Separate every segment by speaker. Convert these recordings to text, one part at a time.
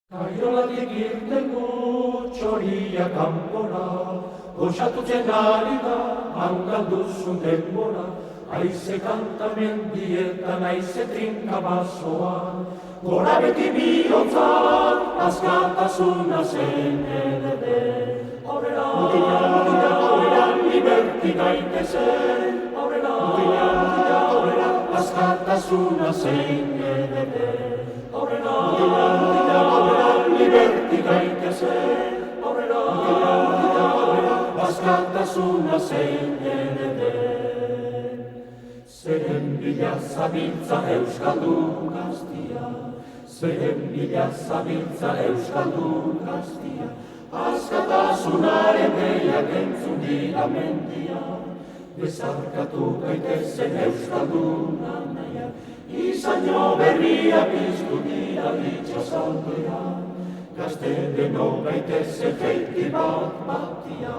Speaker 1: Kaiolatik irteko txoria kanpora, goxatutzen ari da, angalduzun denbora, aize kanta mendietan, aize trinka basoan, gora beti bihotzak, askatasuna zen edede. Aurrera, aurrera, liberti gaitezen, aurrera, askatasuna zen edede. Aurrera, liberti gaitezen, aurrera, askatasuna zein den. Zeren bila zabiltza Euskaldun gaztia, zeren bila zabiltza Euskaldun gaztia, askatasunaren deiak entzun dira mendia, bezarkatu gaitezen Euskaldun naia, izaino berria piztu dira itxasaldean, gazte denok gaitezen jeiti bat batia.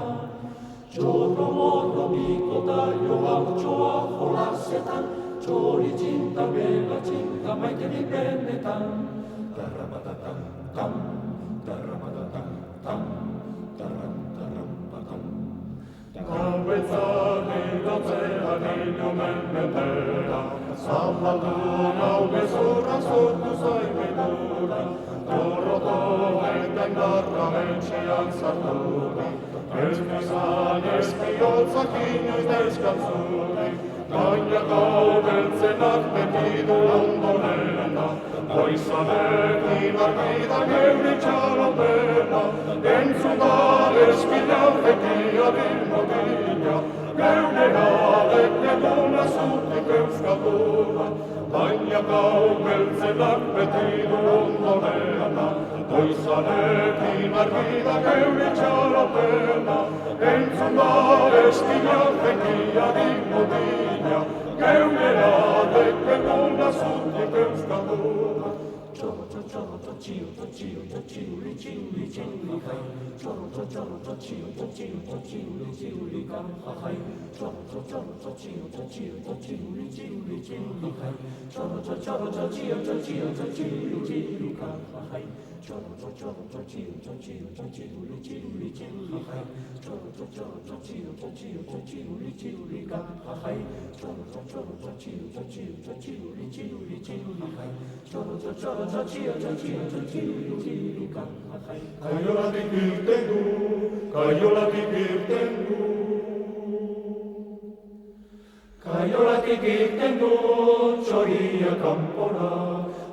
Speaker 1: Txorro-morro bikota joak txoa jolasetan, txori txinta bela txinta maite benetan. Tarramatatan, tam, tarramatatan, tam, tarram-tarram-patam. Gauetzak egatzean inomen bendera, zabaldu nau bezurrak zortu zaibedura, Torrotoen dendarra mentxean zartura, ez nizan espiotzak inoiz dezkantzuri, gaina gau beltzenak beti du ondonena, goizanekin argida geure txarapena, entzun da eskila beti adimodina, geure adek eguna zutik euskalduna, baina gau beltzenak beti du ondonena, goizanekin argida geure txarapena, entzun da eskila beti adimodina, geure adek eguna zutik euskalduna. Choro, chiu, chiuli, hai. Choro, chiu, kan, hai. Choro, chiu, chiuli, hai. Choro, chiu, kan, hai. Choro, chiu, chiuli, hai. Choro, chiuli, kan, hai. Choro, chiu, Kaiolatik irten du, kaiolatik irten du. Kaiolatik irten du, txoria kanpora,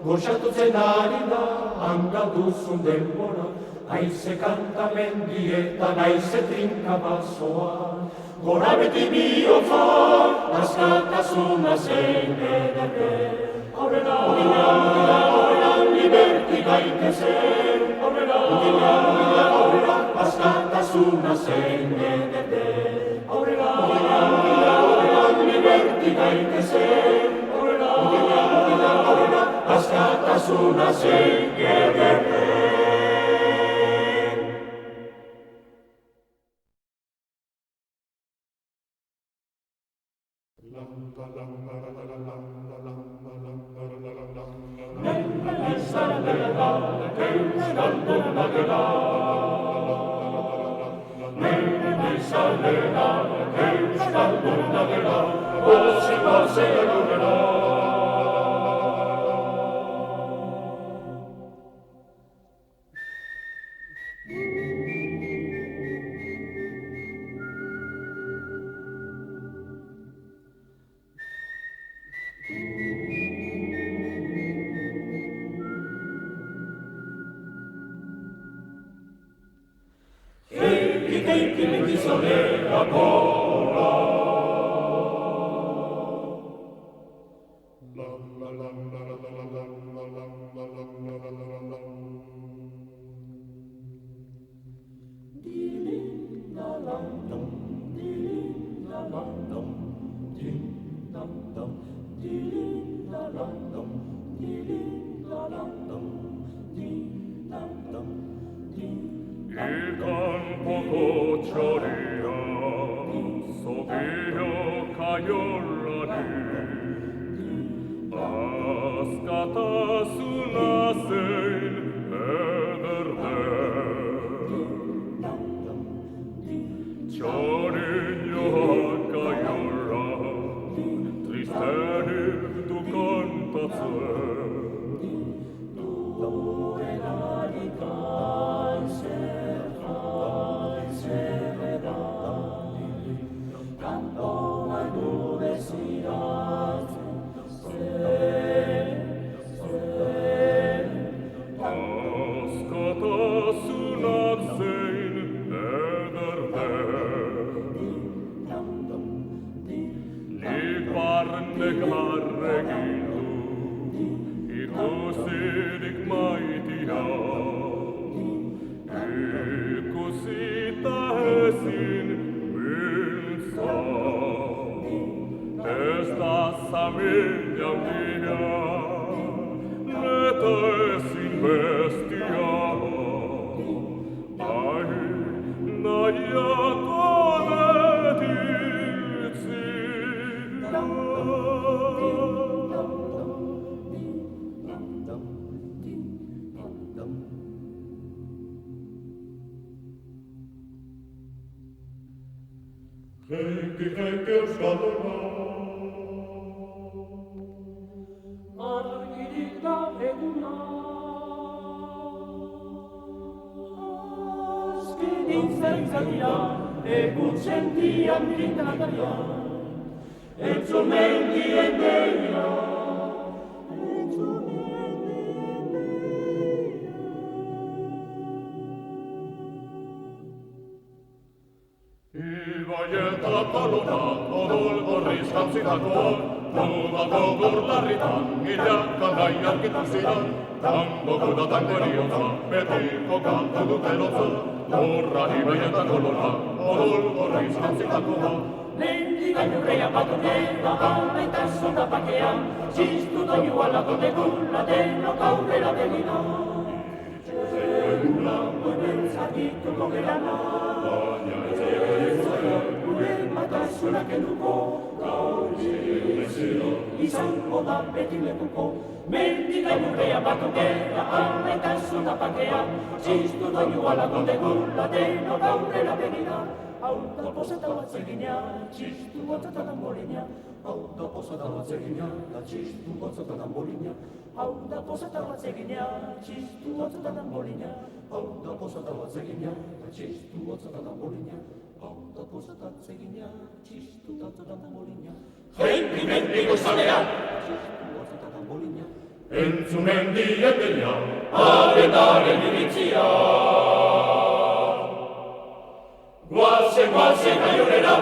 Speaker 1: goxatutzen ari da, angalduzun denbora, aize kanta mendietan, aize trinka basoan, gora beti bihotzak, askatasuna zein ederre. Aurrera, liberti gaitezen, aurrera, askatasuna zein ederre. Aurrera, liberti gaitezen, aurrera, askatasuna zein ederre. Heikki mendizalea gora.
Speaker 2: Il campo cocciolea, sovio caiollani, askatasuna sein celestial. Ai, nahiako betitzia.
Speaker 3: Henki euskalduna.
Speaker 1: Argirik da eguna. Azkenin zaitzatia, egutzen dian grintagaria. Entzun mendien deia.
Speaker 2: Ibaieta kolona, odol gorriz jantzitakoak, Nudako gurtarritan, milaka nahi arkitu zidan, tango guda tango eriotza, betiko kantu dute lotza, horra ibaieta kolona, odol gorriz jantzitakoak.
Speaker 1: Mendigaino reia batunera, amaitasun apakean, txistu doinu alakonde gula denok aurrera begira. Eguna, hemen zatituko gerana, baina gure batasunak eduko, gaur izango da beti lekuko. Mendigaino reia batunera, amaitasun apakean, txistu doinu alakonde gula denok aurrera begira. Hau da poseta bat zegina, txistu gotzata tamborina. Hau da poseta bat zegina, txistu gotzata tamborina. Hau da poseta bat zegina, txistu gotzata tamborina. Hau da poseta bat zegina, txistu gotzata tamborina. Hau da poseta bat zegina, txistu gotzata tamborina. Henki mendigo zalean, txistu gotzata tamborina.
Speaker 3: Entzunen dieteia,
Speaker 1: Aretaren iritzia. Guazen aiorera.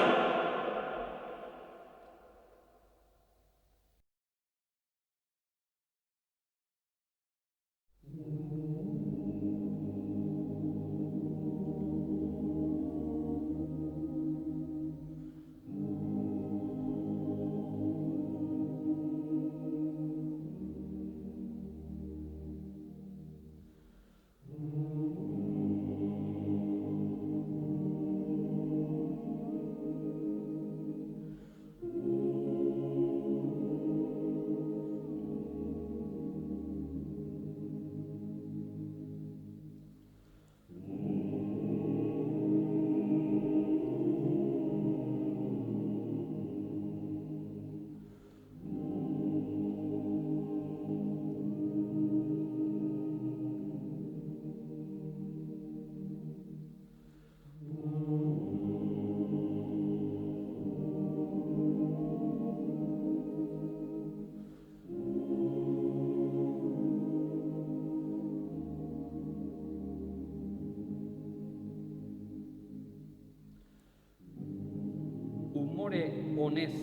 Speaker 4: Umore honez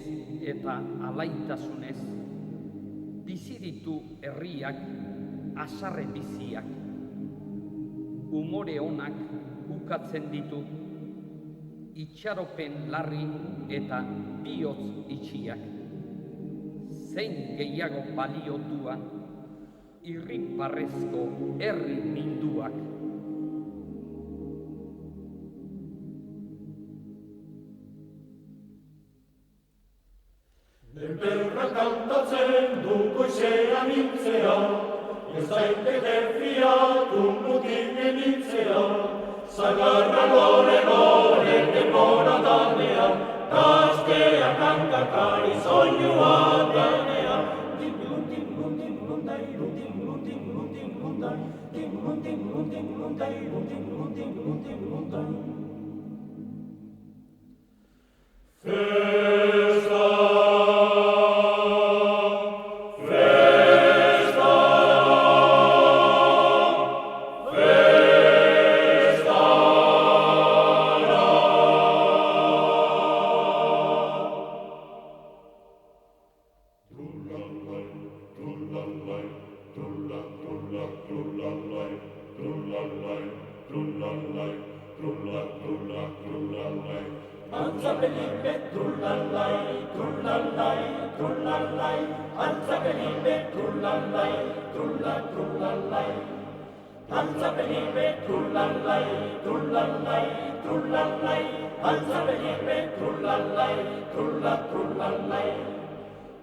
Speaker 4: eta alaitasunez, bizi ditu herriak, asarre biziak. Umore onak ukatzen ditu, itxaropen larri eta bihotz itxiak. Zein gehiago balio duan, irriparrezko herri minduak.
Speaker 1: Berra kantatzen du goizean hiltzea, ez daiteke fiatu mutinen hiltzea. Zagarra lore denbora danean, gaztea kantakari soinua danean. Timlun, timlun, timlun, dairun, timlun, timlun, timlun, dairun, timlun, timlun, timlun, dairun, timlun, timlun, timlun, dairun. Antzapelipe, trullalai, trullalai, trullalai. Antzapelipe, trullalai, trullalai. Alza Felipe, trullalai, trullalai, trullalai, alza Felipe, trullalai, trullalai,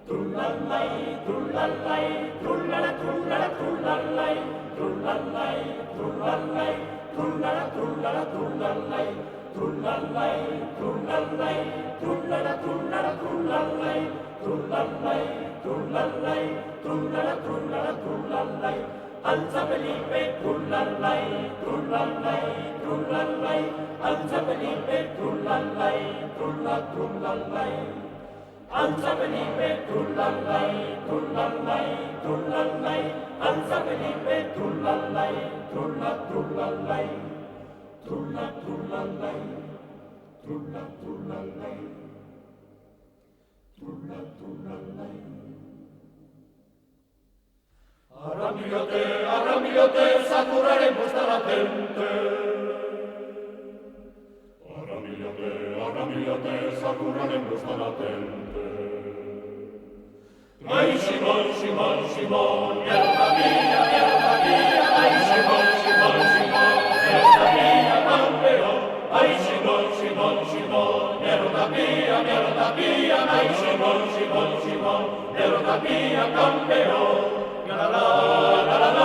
Speaker 1: trullalai, trullalai, trullala, trullala, trullalai, trullalai, trullalai, trullala, trullala, trullalai, trullalai, trullalai, trullala, trullala, trullalai, trullalai, trullalai, trullala, trullala, trullalai, alza Felipe, trullalai, trullalai, trullalai, alza Felipe, trullalai, trullalai, alza Felipe, trullalai, trullalai, trullalai, alza Felipe, trullalai, trullalai, trullalai, trullalai, trullalai. Arramiote, sakurraren busta latente. Arramiote, sakurraren busta latente. Ai, Simon, Simon, Simon, mierda mía, ai, Simon, Simon, Simon, mierda mía, campeón. Ai, Simon, Simon, Simon, mierda mía, ai, Simon, Simon, Simon, mierda mía, campeón. La la la la la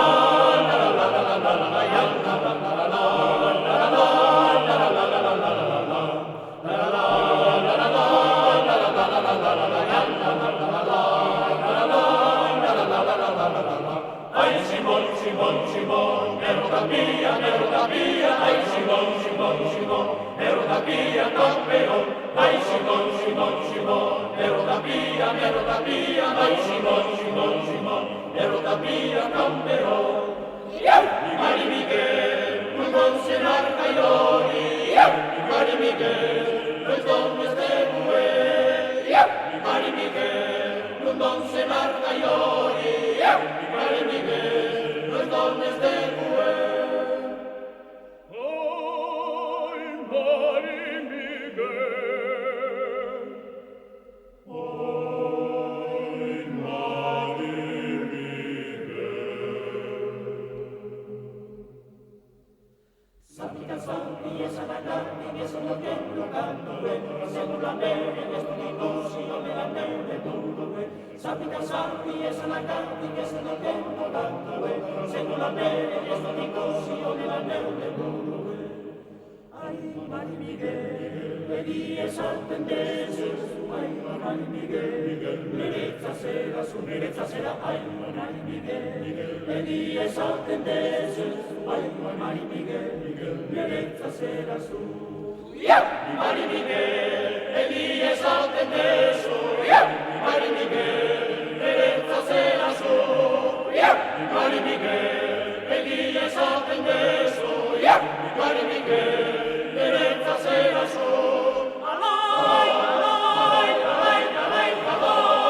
Speaker 1: la la la la la la la Ai Simon, Simon, Simon, mierda mía, ai Simon, Simon, Simon, mierda mía, campeón. Ai Simon, Simon, Simon, mierda mía, ai Simon, Simon, Simon, mierda mía, campeón. Mi Mari Miguel, un monsenar Cairoli, mi Mari Miguel, los dones de Buey. Mi Mari Miguel, un monsenar Cairoli, mi Mari Miguel, los dones de Buey.
Speaker 2: Ay, Mari Miguel. Ay, Mari
Speaker 1: Sappica Santi e Sanaganti che sono dentro canto segno la neve che studi così come la neve tutto Sappica Santi e Sanaganti che sono dentro canto segno la neve che studi così come la neve tutto Ai Mari Miguel e die salten Gesù ai Mari Miguel Nerezza sera ai Mari Miguel e die salten Gesù ai Mari Miguel Nerezza sera su Mari Miguel e die salten Gesù Mari Miguel Nerezza sera su Mari Miguel e die salten Gesù Mari Miguel Nerezza sera su Alai, alai, alai, alai, alai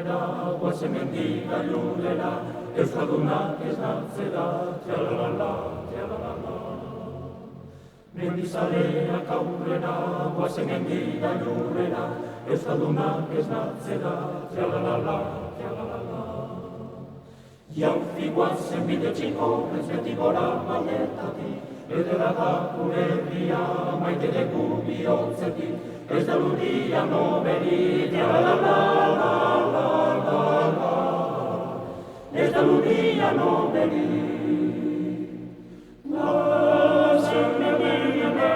Speaker 1: aurrera, guazen mendika lurrera, Euskaldunak esnatzera, txalalala, txalalala. Mendizaleak aurrera, guazen mendika lurrera, Euskaldunak esnatzera, txalalala, txalalala. Jauzi guazen bide txiko, ez beti gora maietatik, edera da gure herria, maite leku bihotzetik, ez da luria noberik, la-la-la-la-la-la-la, ez da luria noberik. Guazen mendika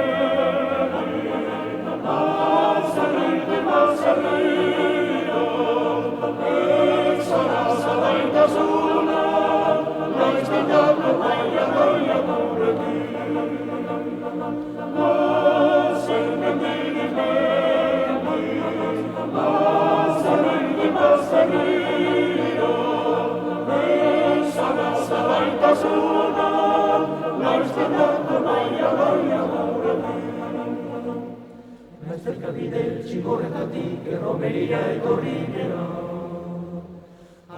Speaker 1: Zerkabide txingorretatik erromeria etorri gera.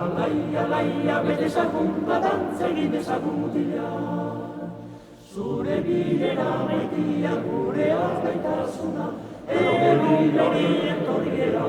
Speaker 1: Alai, alaia, bete ezagun, badantza egin ezagun mutila. Zure bilera maitia gure azgaitasuna, edo berri etorri gera.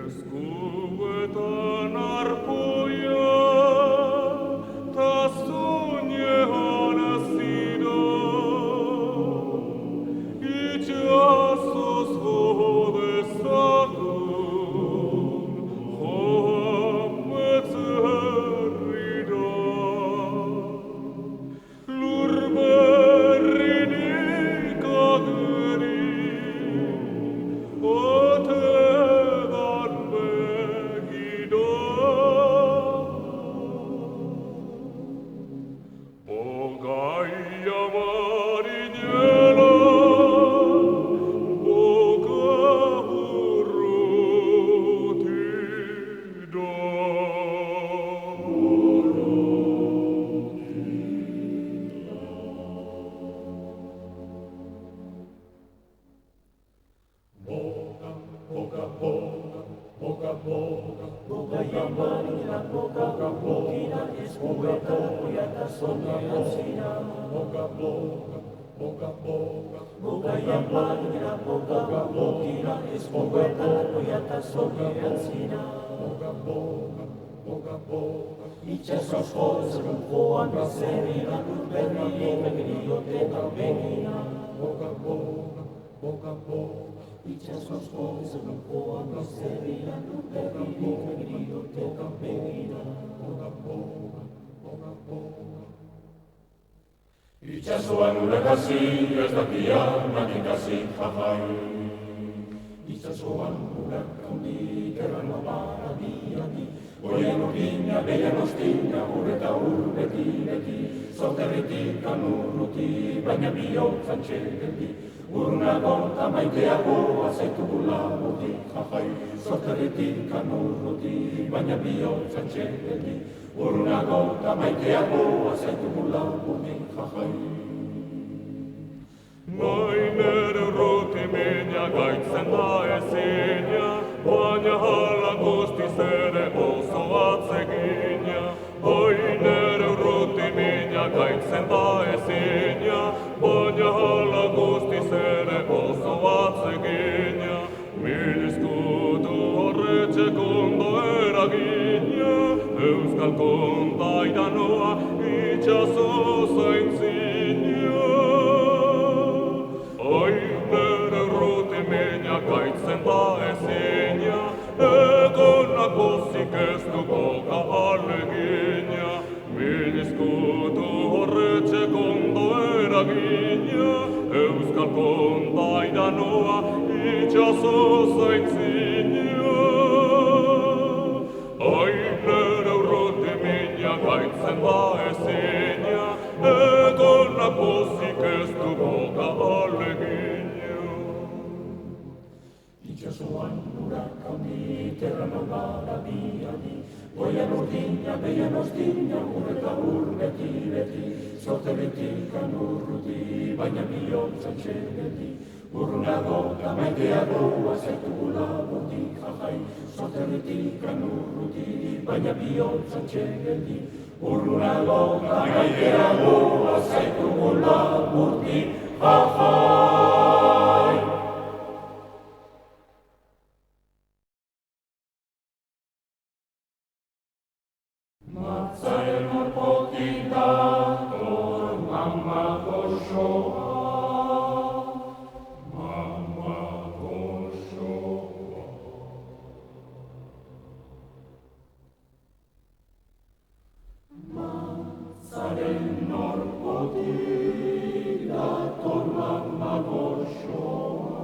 Speaker 2: Eskuetan arpoia, ta soñean nacido, itxasoz jodezagun, joametz herrira. Lur berrinik ageri, ote
Speaker 1: Itxasoz jotzen joan bezerira, berriek griotetan begira. Itxasoz jotzen joan bezerira, berriek griotetan begira. Itxasoan urakasi, ez dakia matikasi jajai. Itxasoan urak handik erran abara diati, goien ordina, behian ostina, urreta beti, zorterritik anurruti, baina bihotzan txegeldi, urrunago eta maiteago azaitugula muti, jajai. Zorterritik anurruti, baina bihotzan txegeldi, urrunago eta maiteago azaitugula muti, jajai.
Speaker 2: Mainer urruti mina gaitzen da ezina, baina hala guztiz ere oso atsegina. Mainer urruti mina gaitzen da ezina, baina hala guztiz ere oso atsegina. Milizkutu horretxeko ondo eragina, euskal kontaidanoa itxaso zaintzina. Mainer urruti mina gaitzen da ezina, egonak pozik ez dukoka alegina. Milizkutu horretxeko ondo eragina, euskal kontaida noa itxaso zaintzina. Ainera urruti mina gaitzen da ezina, egon napozik ez du boga alegina.
Speaker 1: Itxasoan urak handi, terran algara biadi, goian urdina, behian ostina, urreta ur beti, zorteretik urruti, baina bihotza txegeti, urrunago eta maiteago azaitugula burti, jajai, zorteretik urruti, baina bihotza txegeti, urrunago eta maiteago azaitugula burti, jajai. Matzaren orpotik dator mama goxoa, mama goxoa. Matzaren orpotik dator mama goxoa,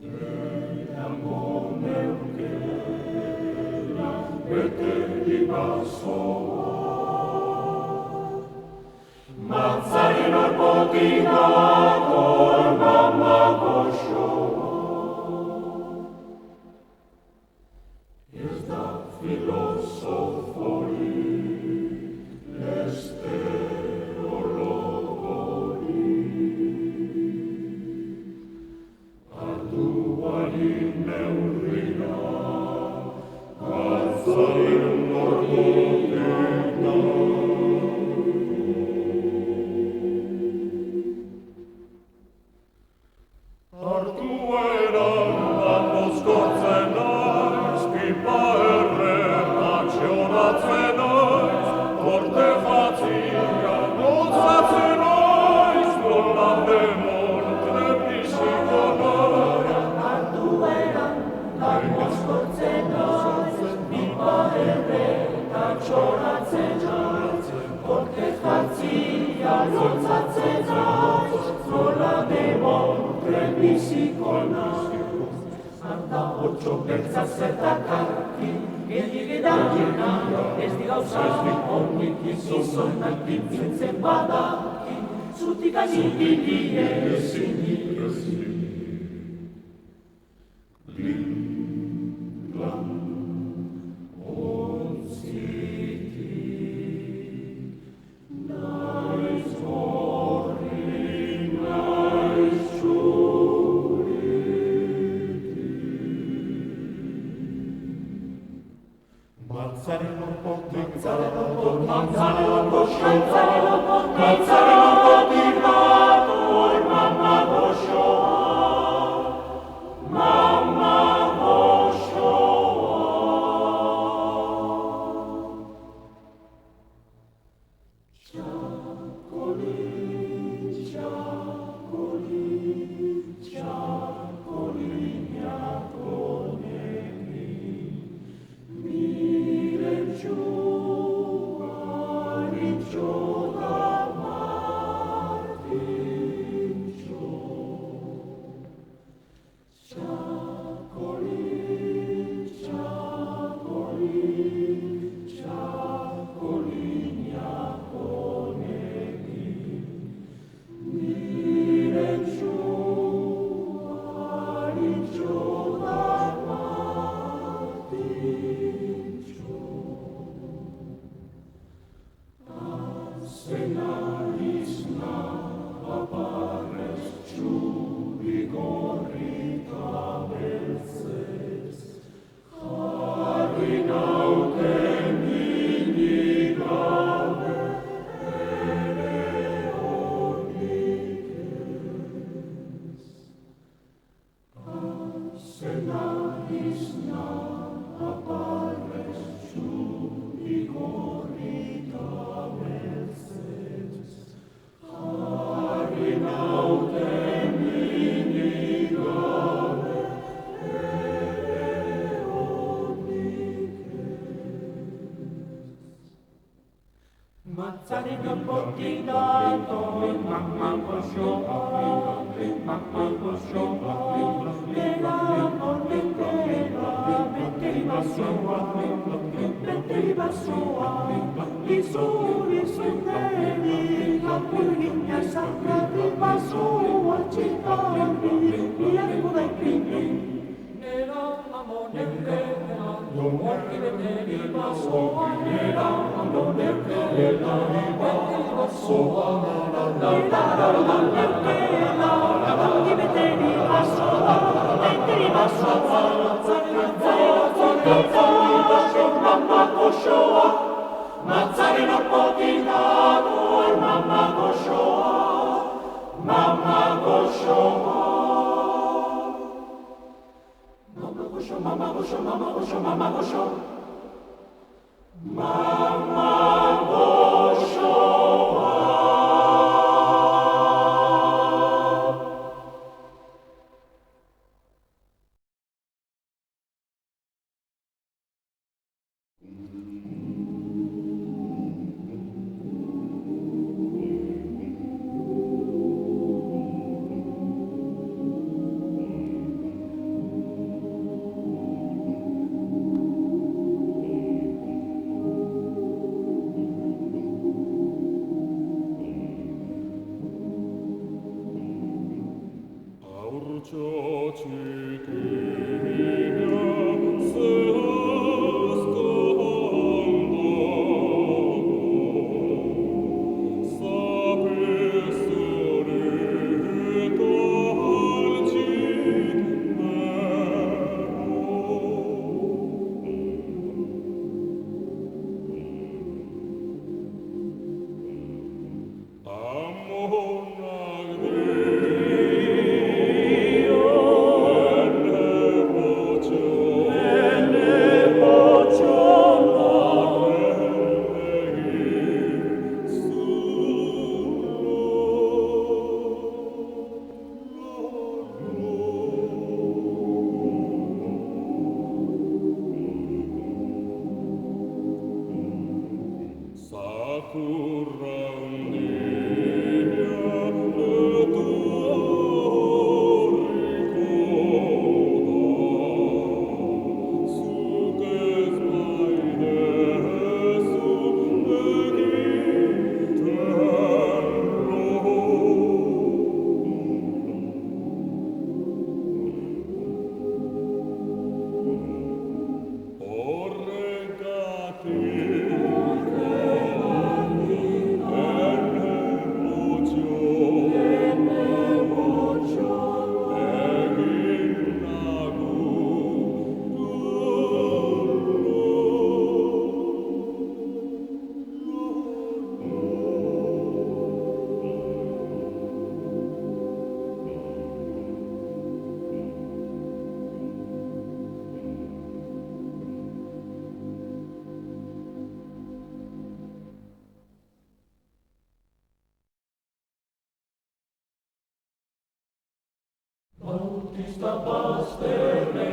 Speaker 1: gehiago neukela beteri basoa. Matzaren orpotik dator mama goxoa, ez da filosoforik, ez teologorik, arduari neurria, matzaren orpotik dator. Ardueran bozkortzen naiz, pipa erreakzionatzen naiz, korte jatzia notzatzen naiz, nola demontre biziko nara. Ardueran bozkortzen naiz, pipa erreakzionatzen naiz, korte jatzia notzatzen naiz, nola demontre biziko naiz. Anda otxo bertza zertakarki, gehiagedaiena, ez di gauza honik izonak intzitzen badaki, zutik anibili ezin. Glan, ontzitik, naiz horri, naiz Matzaren orpotik dator mama goxoa, matzaren orpotik dator mama goxoa. mamma goscioa, era mortentera, metteva sua, i suoi neri, la pugna sacra viva sua, cittadini, via dai primi. Era amore vera, non morti vedeva sua, era amore vera, vedeva sua, la vedeva sua, vedeva sua, mamma Goshoa, Mazzarino Potinato, mamma Goshoa, mamma Goshoa. Mamma Goshoa, mamma Goshoa, mamma Goshoa, mamma Goshoa. Mamma Goshoa. Bautista pastere,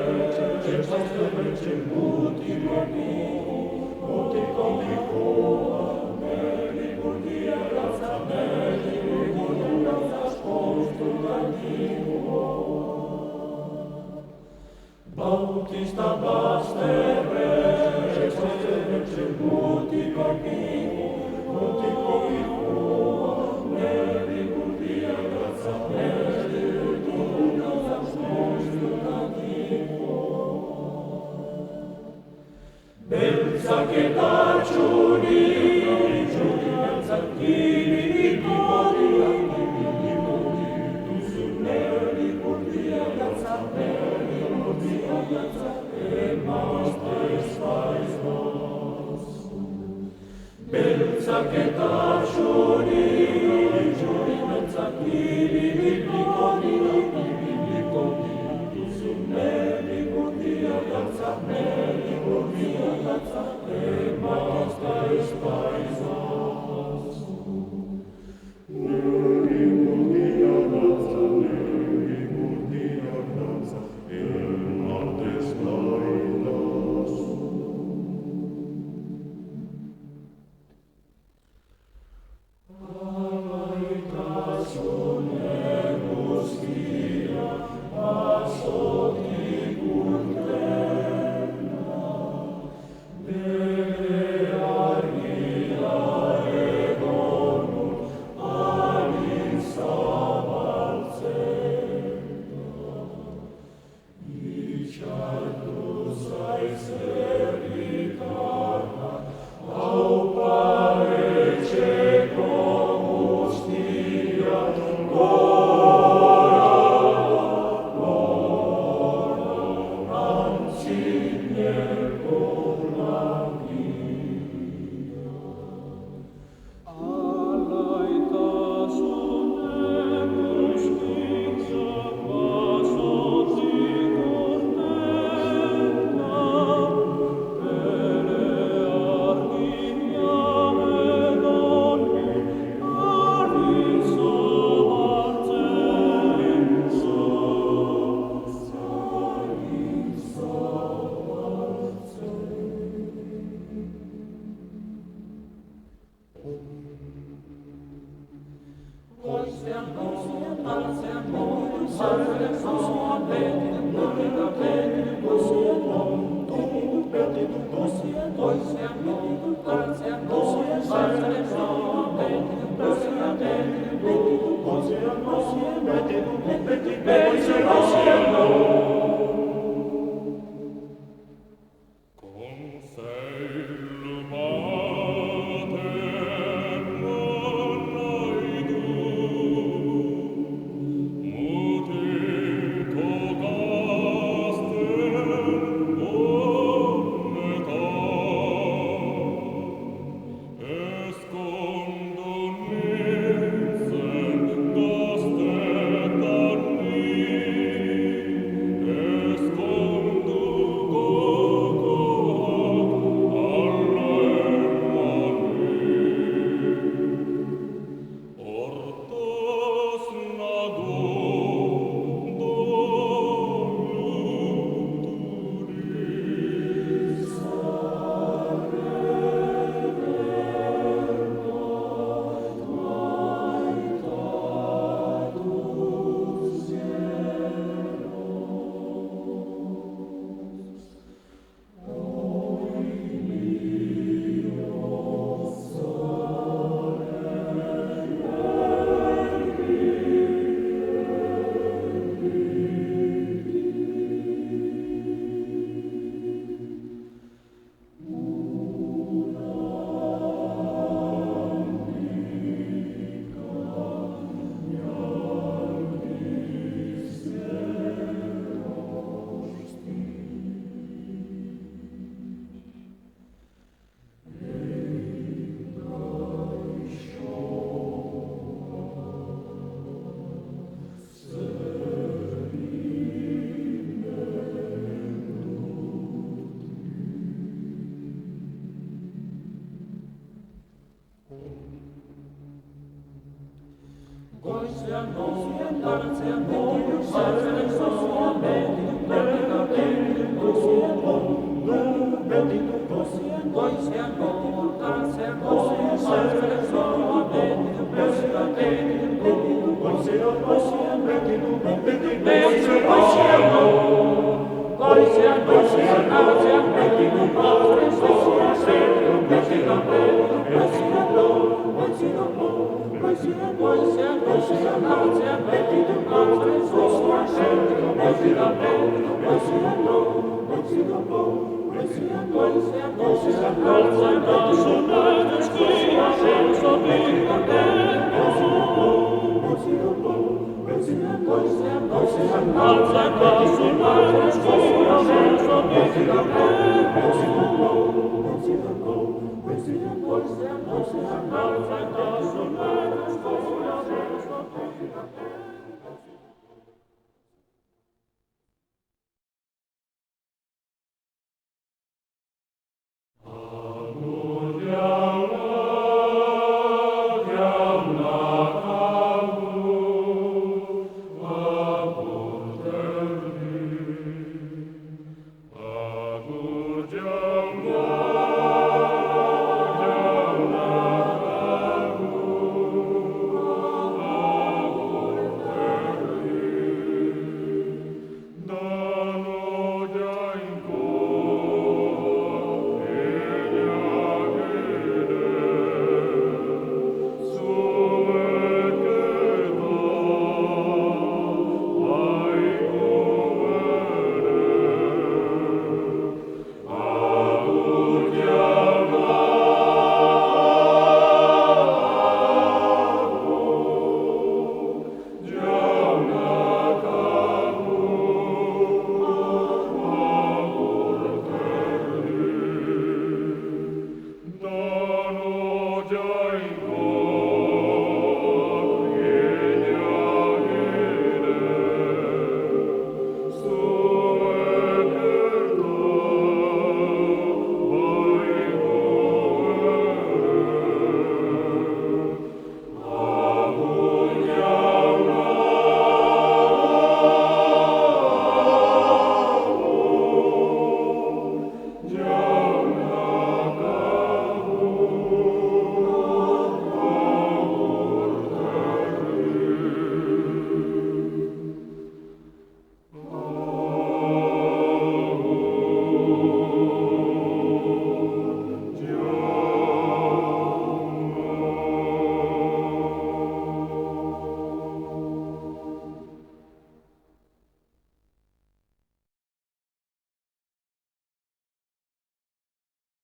Speaker 1: muti comico, meli budia, razza meli budia, razza sposto d'animo. Bautista pastere, muti comico, meli budia, razza meli budia, razza sposto d'animo. Belza che taciuni, belza chini, tu su neri, portia, belza neri, portia, belza, e master stais vos. Belza che taciuni, belza chini, tu su neri, portia, belza neri, portia, belza, e master stais vos. Neri, portia, belza, neri, portia, belza, e master stais vos. Alaitas un ego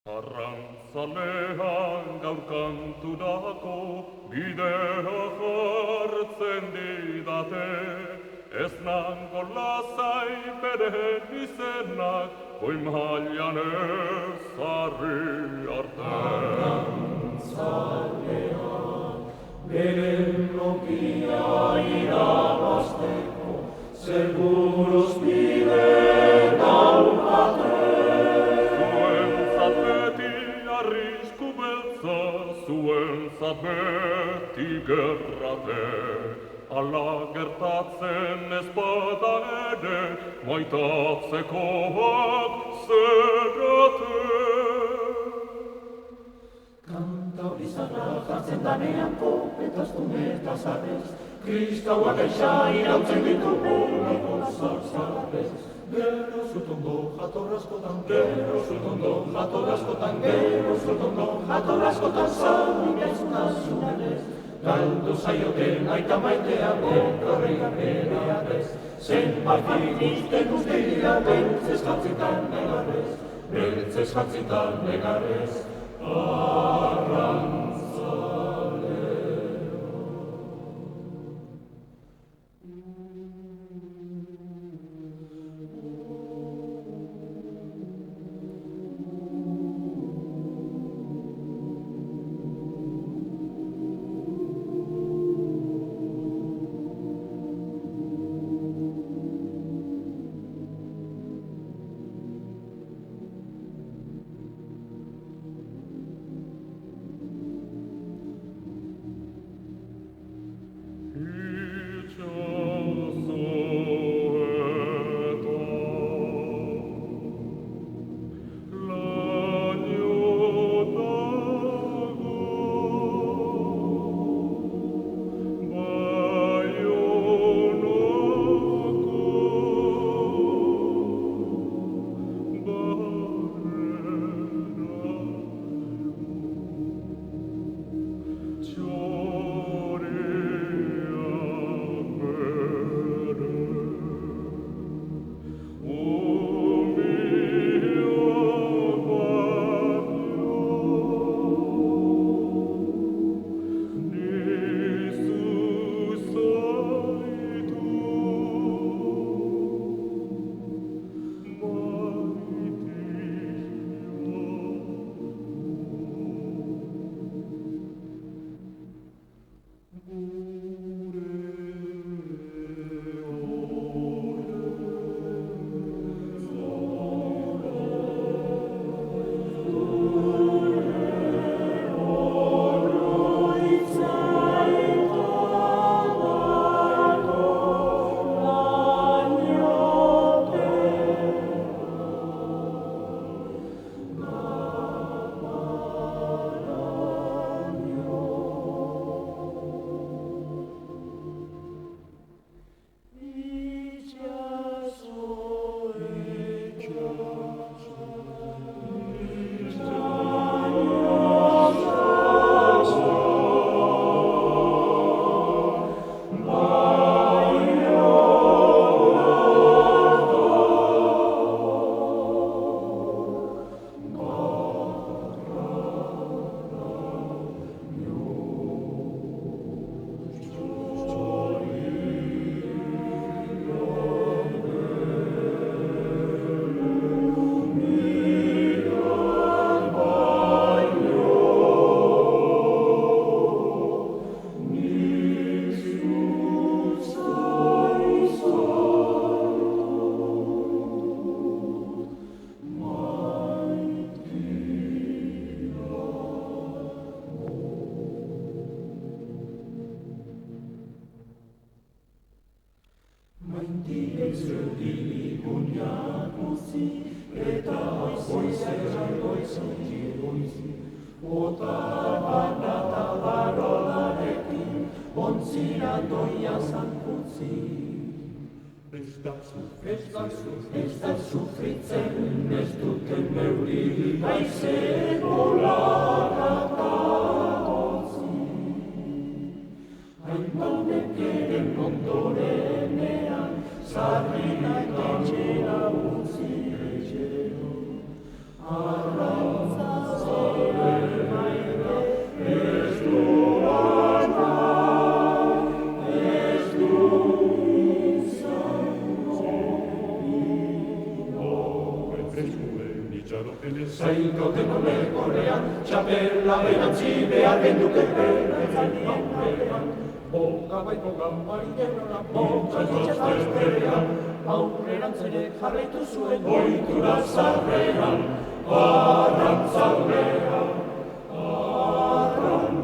Speaker 2: Arrantzalean gaur kanturako bidea jartzen didate, ez nango lasai beren izenak, goi mailan ezarri arte.
Speaker 1: Arrantzalean beren lokia irabazteko, seguros bide daukate.
Speaker 2: Arrisku beltza zuentzat beti gerrate, ala gertatzen ez bada ere, maitatzekoak zerate.
Speaker 1: Kanta hori zarra jartzen danean kopetaztu metazarrez, kristauak aixa irautzen ditu polako zarzarrez. Gero zutondo jatorraskotan, gero zutondo jatorraskotan, gero zutondo jatorraskotan zaudineztasunarez. Galdu zaioten aita maitea bekarriak berearez, zenbat iristen guzteira beltzez jatzitan negarrez, beltzez jatzitan negarrez, Ez da sufritzen, ez duten meuri, haize bolak hotzi. Hainbatek eren ondorenean, sarrinak etxera utzi. Arrantza Zain gauden olekorean, txapela berantzi behar genduke berretzaldien aurrean. Boga bai boga, marinera, boga ditxazazterean, aurrerantzene jarraitu zuen ohitura zarrean, arrantzalea, arrantzalea.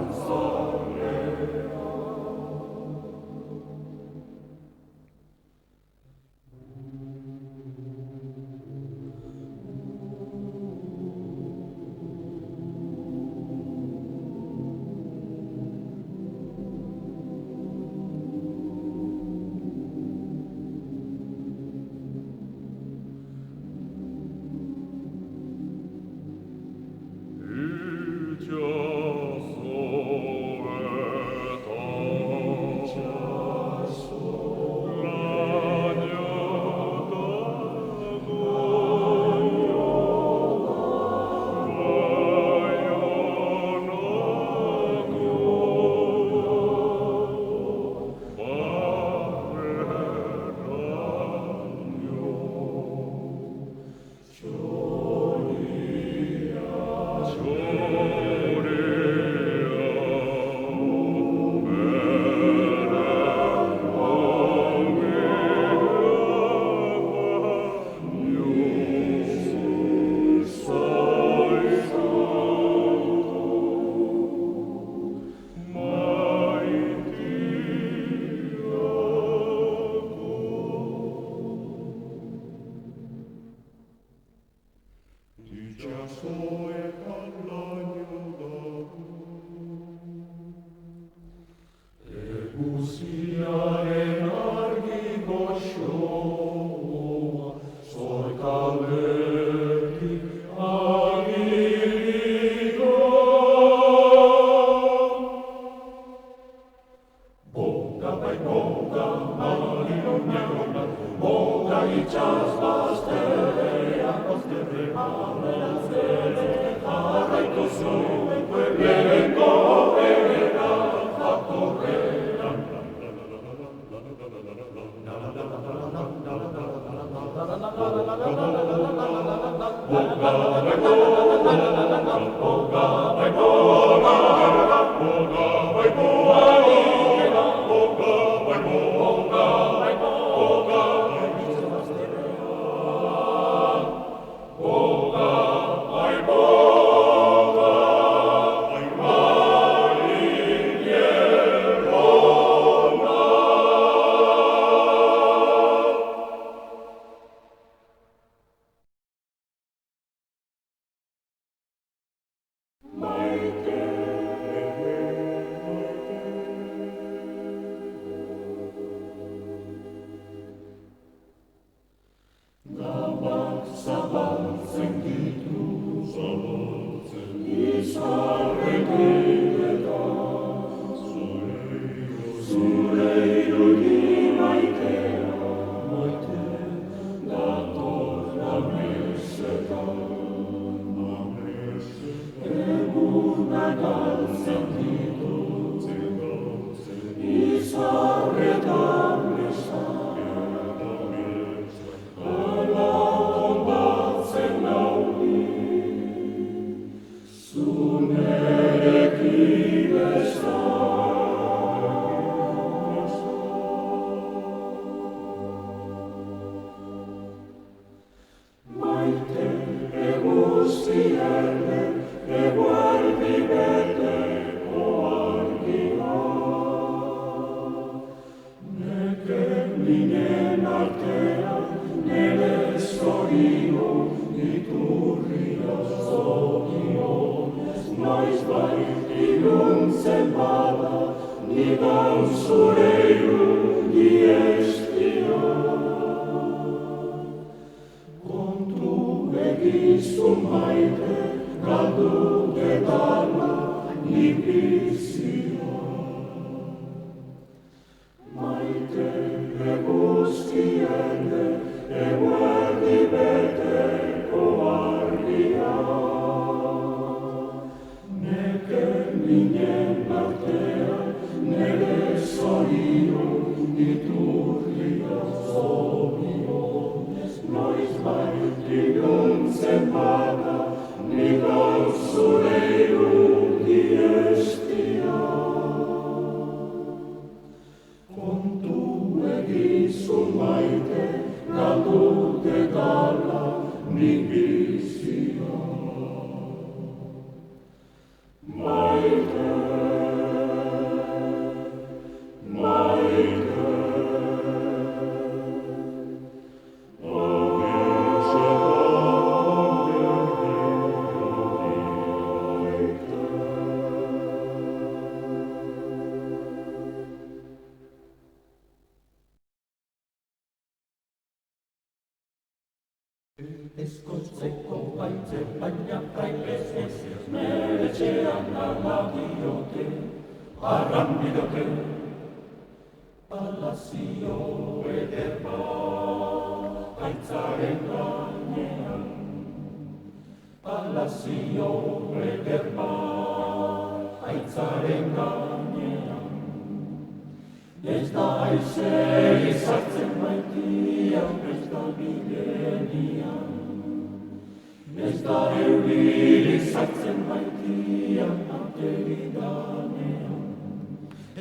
Speaker 1: Isu maite, katute dalla, nik bizia. Maite, maite, Eskoltzeko baitze baina prailez ez, nere txean alagiote, arrambidote. Palazio eder bat, aitzaren gainean. Palazio eder bat, aitzaren gainean. Ez da aize izartzen baitian, ez da bilenian. Ez da eurir izartzen baitian, ateridanean.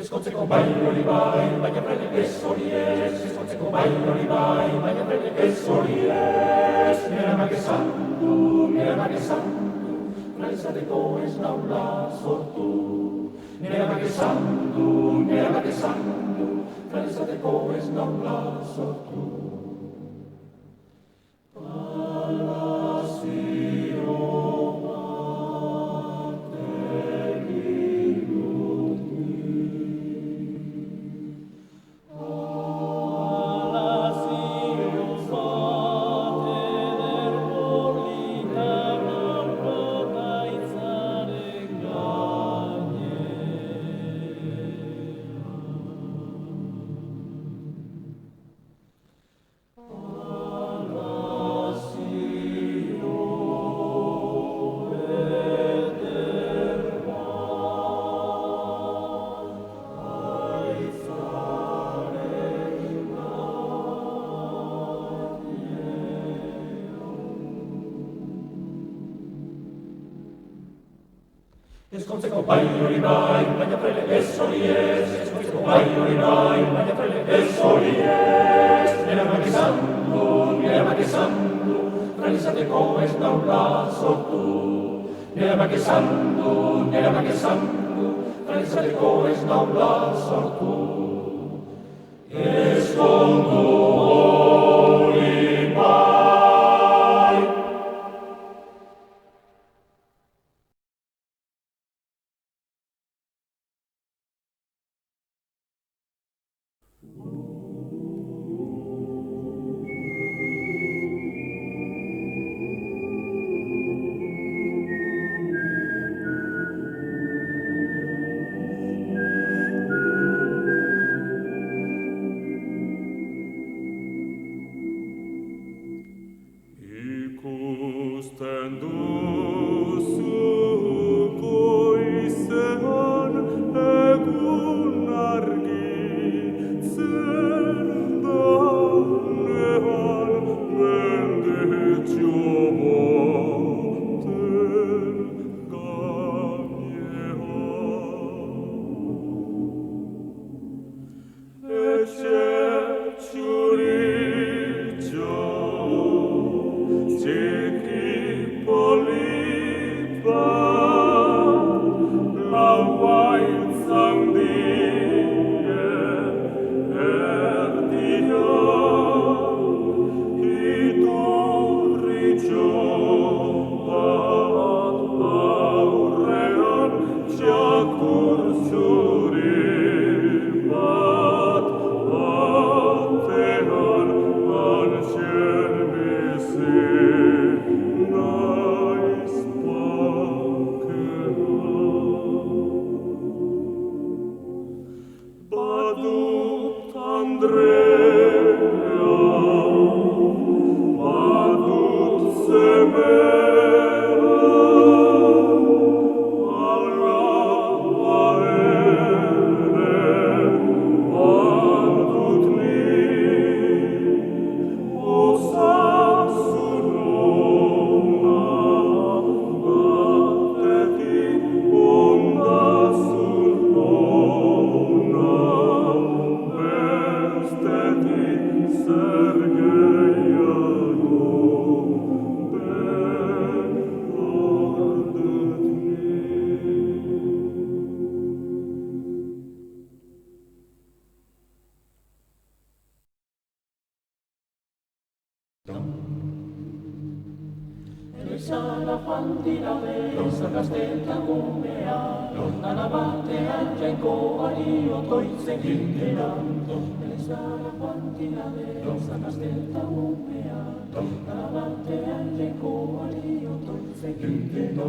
Speaker 1: Ezkontzeko bai hori bai, baina prele ez hori ez. Ezkontzeko bai hori bai, baina prele ez hori ez. Neramak esan du, praizateko ez naula sortu. Neramak esan du, praizateko ez naula sortu. Palazio bat egin dut. Palazio bat eder polita blanko taitzaren Ezkontzeko bai hori bai, baina prele ez hori ez. Ezkontzeko bai hori bai, baina prele ez hori ez. Neramak esan du, praizateko ez naula sortu. Neramak esan du, praizateko ez naula sortu. Ezkondu hori bai.
Speaker 3: Ikusten duzu goizean egun argitzen danean mendetxo baten gainean. Etxe txuritxo txiki poli
Speaker 1: Elizara joan dira beza gaztetan umea, dana batean jainkoari otoitzen gintera. Elizara joan dira beza gaztetan umea, dana batean jainkoari otoitzen gintera.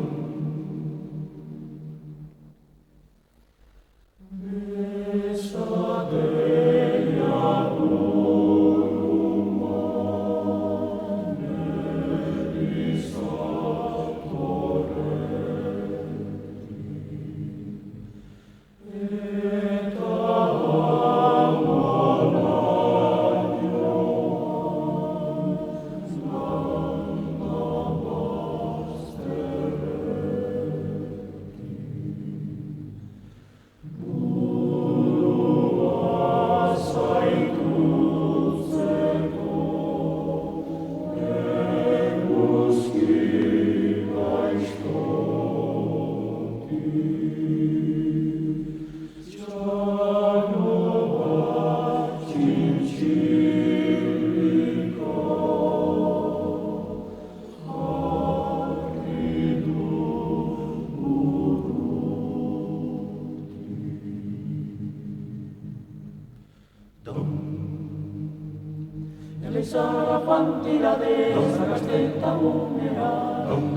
Speaker 1: Elizara joan dira deza gaztetan umea,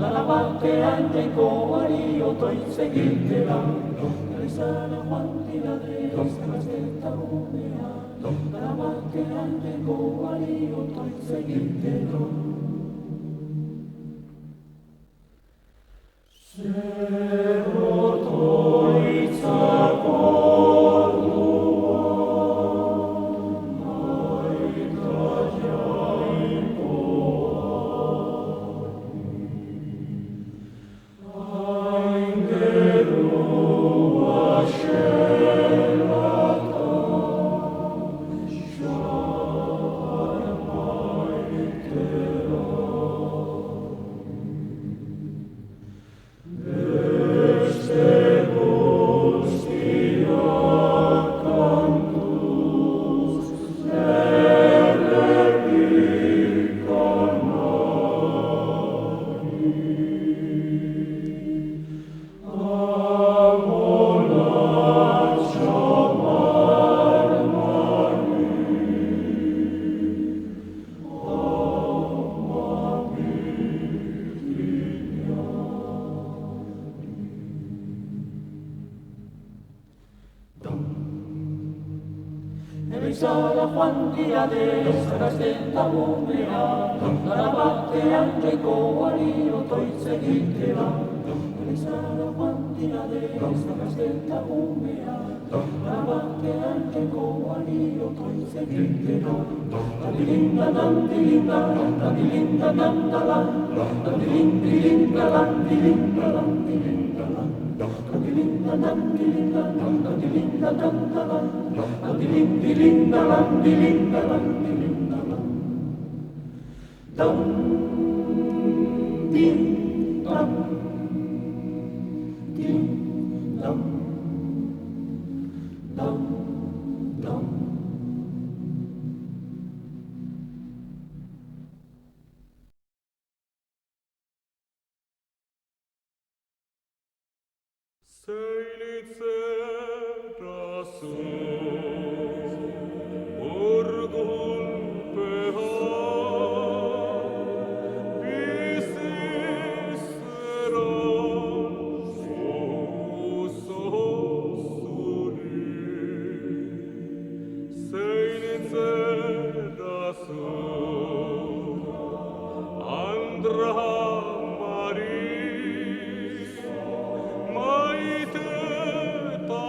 Speaker 1: dana batean jainkoari otoitzen gintera. Elizara joan dira deza gaztetan umea, dana batean jainkoari otoitzen gintera. Zer otoitzako Elizara joan dira deza gaztetan umea, dana batean jainkoari otoitzen gintera. Elizara joan dira deza gaztetan umea, dana batean jainkoari otoitzen gintera. Dandilinda, dandilinda, dandilinda, dandalan, dandilinda, dandilinda, dandilinda, dandilinda, dandilinda, dandilinda, dandalan, dandilinda, dandilinda, dandilinda, dam, din, dam, din, dam, dam, dam.
Speaker 3: Seinitzera zu, urgulpea, bizizera, zuzozuri. Seinitzera zu, Andra Mari, maite ta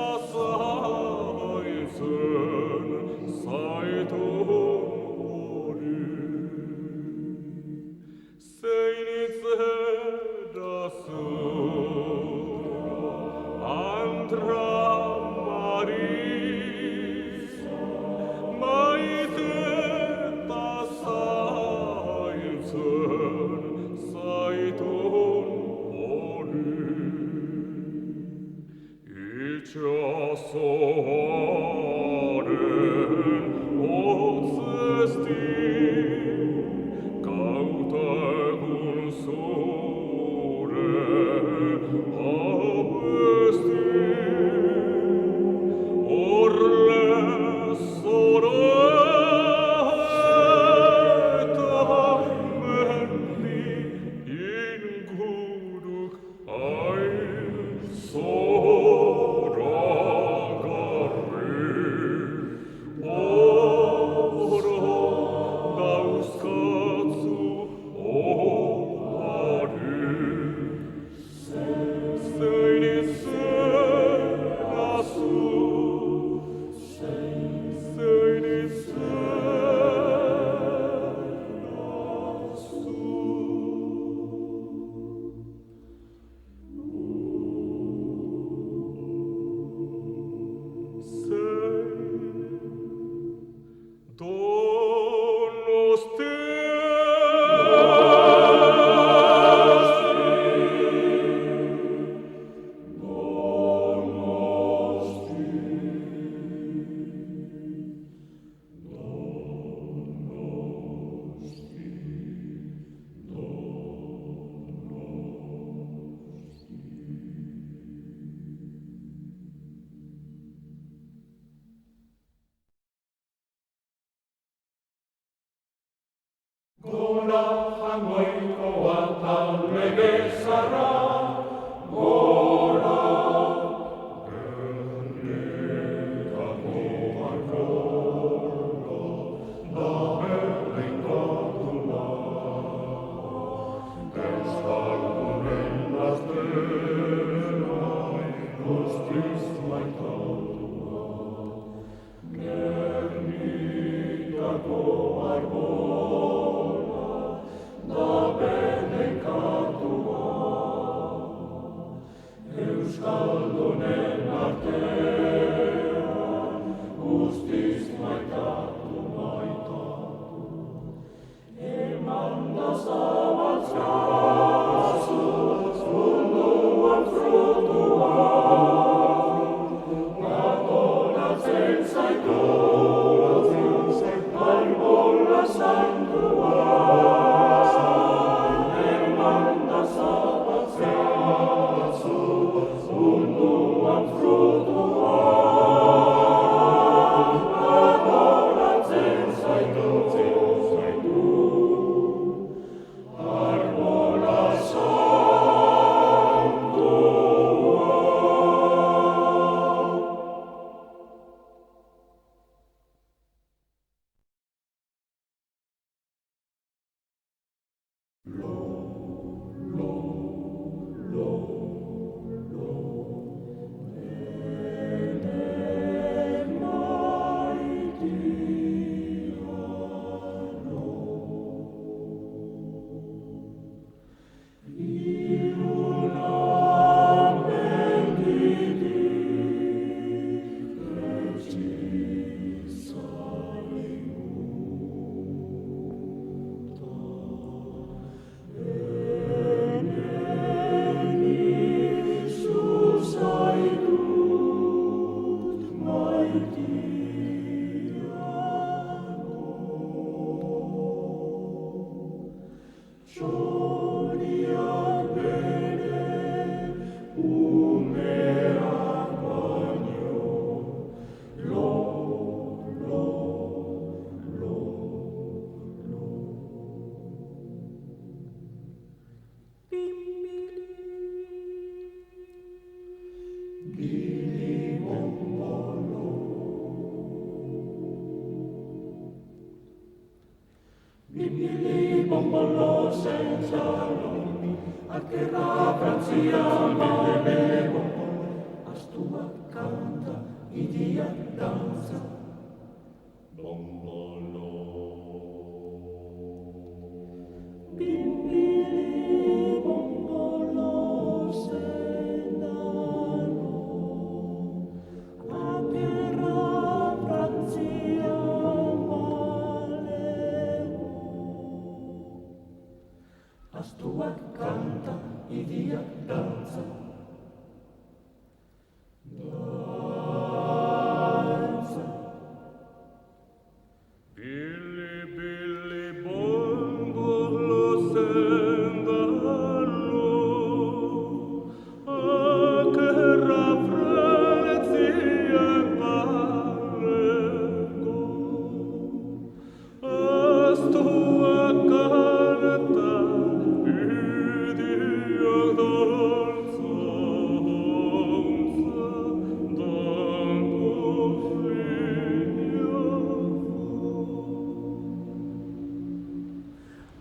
Speaker 3: Billy,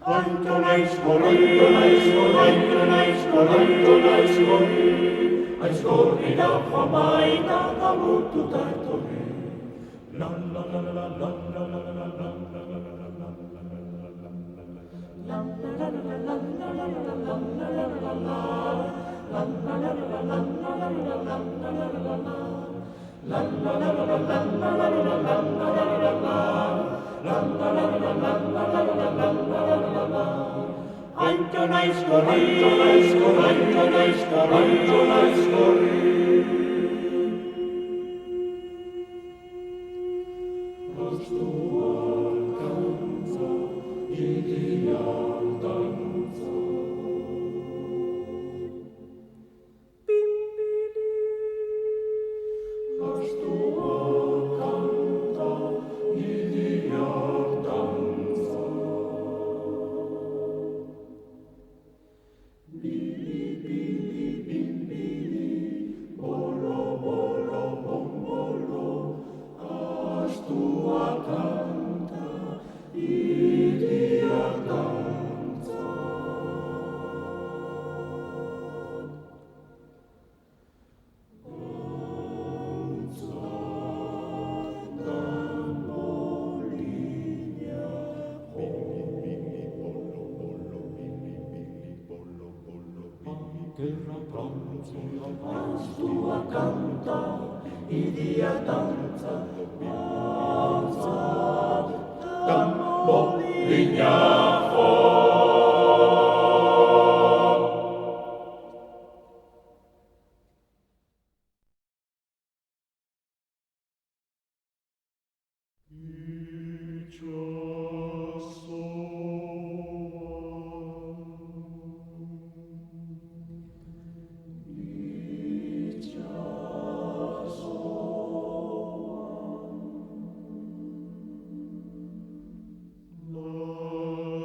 Speaker 1: Anjo naizkori, aizkorri da jamaika gamutu tartori. La la la la la la la la la la Anjo naizkori, Astuak dantza, idiak dantza. Astuak kanta, idiak dantza. Bili, bili, bimbili, bolo, bolo, bombolo, Astuak kanta, idiak dantza. Astuak kanta, idiak dantza, dantza, tambolina jo.
Speaker 2: La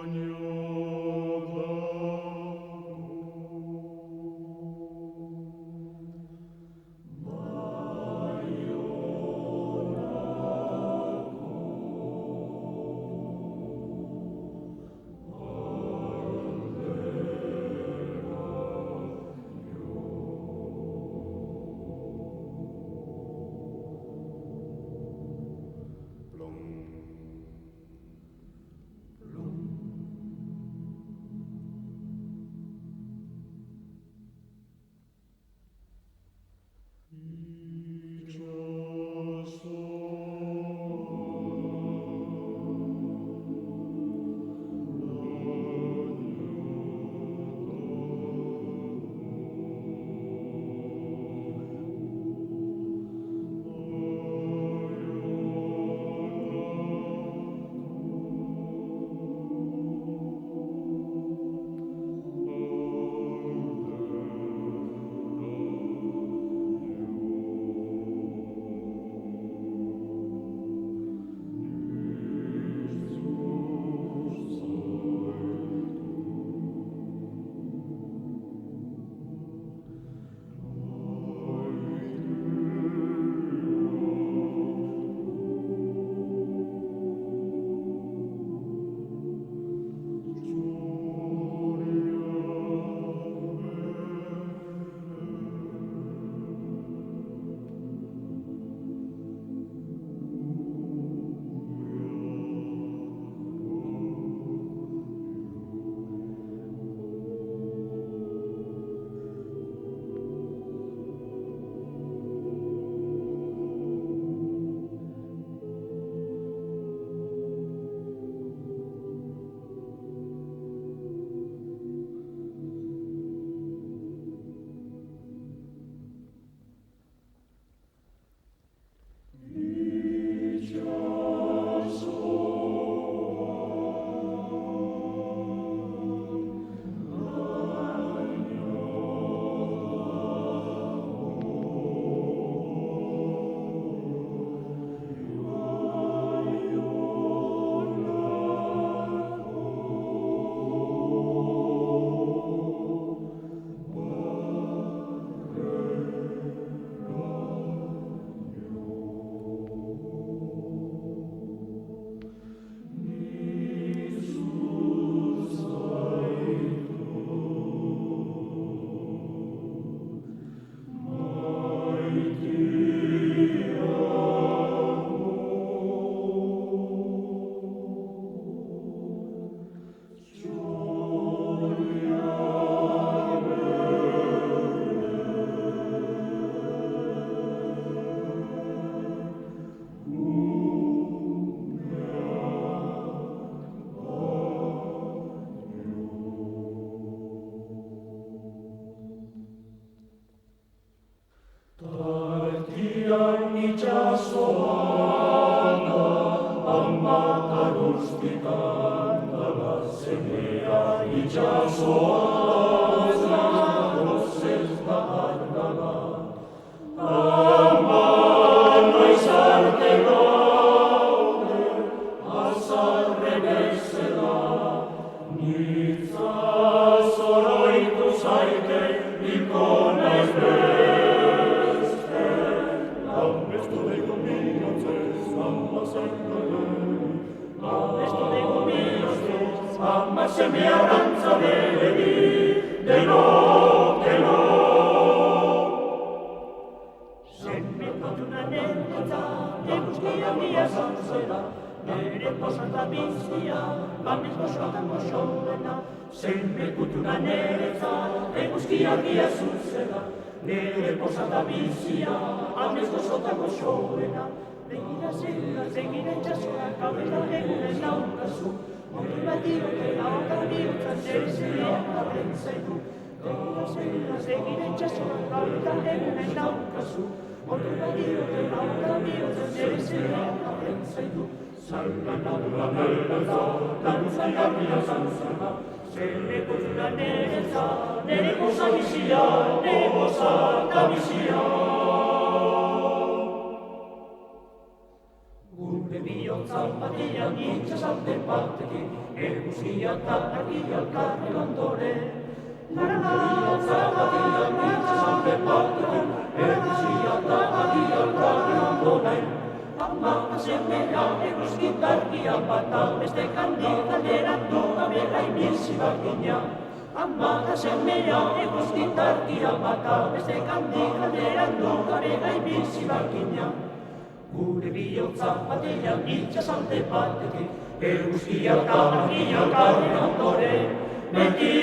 Speaker 1: Gure bihotza batean itxasante bateke, eguzkia eta argia karren ondoren, beti,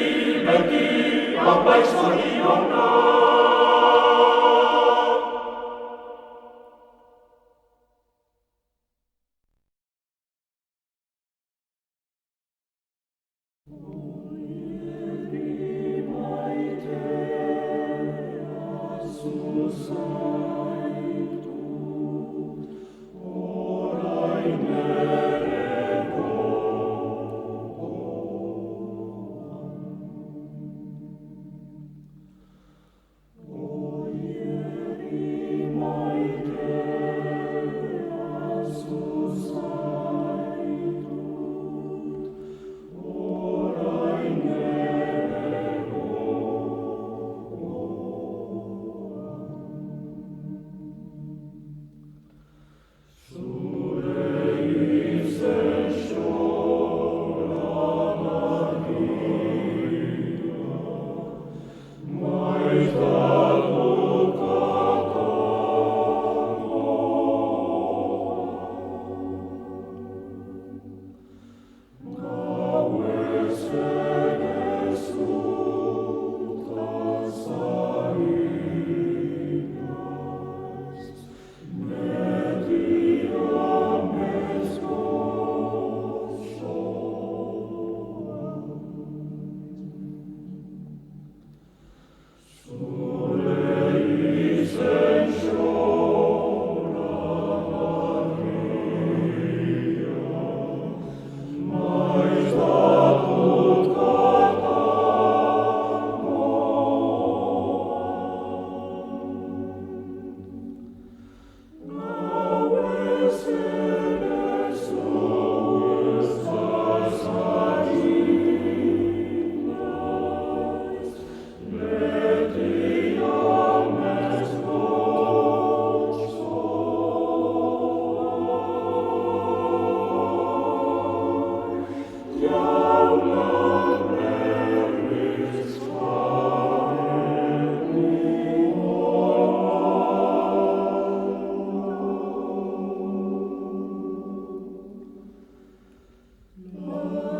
Speaker 1: beti, apaiz zoriona.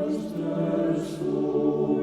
Speaker 1: Master, so